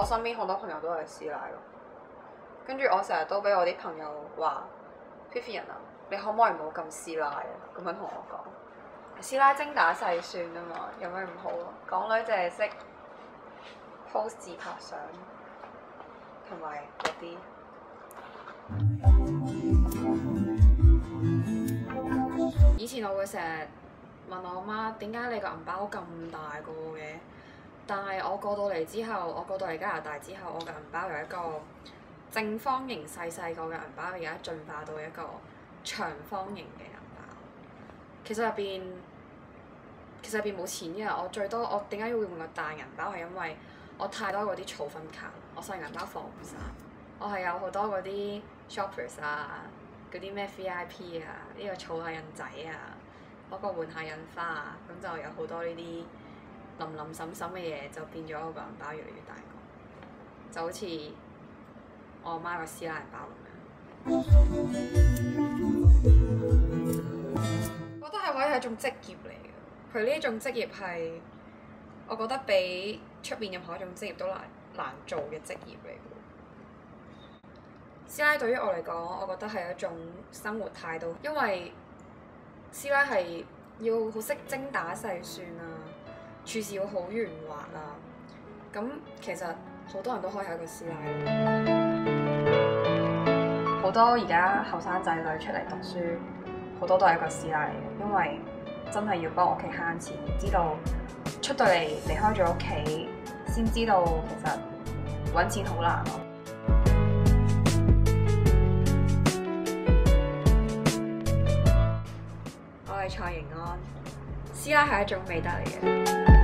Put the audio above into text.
身邊好多朋友都係師奶咯。跟住我成日都俾我啲朋友話 Vivian 啊，你可唔可以唔好咁師奶啊？咁樣同我講，師奶精打細算啊嘛，有咩唔好啊？港女淨係識 post 自拍相同埋嗰啲。以前我會成日問我媽點解你個銀包咁大個嘅？但係我過到嚟之後，我過到嚟加拿大之後，我嘅銀包由一個正方形細細個嘅銀包，而家進化到一個長方形嘅銀包。其實入邊冇錢嘅，我點解要用個大銀包？係因為我太多嗰啲儲分卡，我細銀包放唔晒。我係有好多嗰啲 shoppers 啊，嗰啲咩 VIP 啊，呢個儲下印仔啊，嗰個換下印花啊，咁就有好多呢啲林林沈沈嘅嘢，就變咗我個銀包越嚟越大個，就好似我阿媽個師奶銀包咁樣。我覺得係可以係一種職業嚟嘅，佢呢種職業係我覺得比出面任何一種職業都難做嘅職業嚟嘅。師奶對於我嚟講，我覺得係一種生活態度，因為師奶係要好識精打細算啊，處事要好圓滑啊。咁其實好多人都可以係一個師奶。好多而家後生仔女出嚟讀書，好多都係一個師奶嚟嘅，因為真係要幫屋企慳錢，知道出到嚟離開咗屋企，先知道其實揾錢好難咯。我係蔡盈安，師奶係一種美德嚟嘅。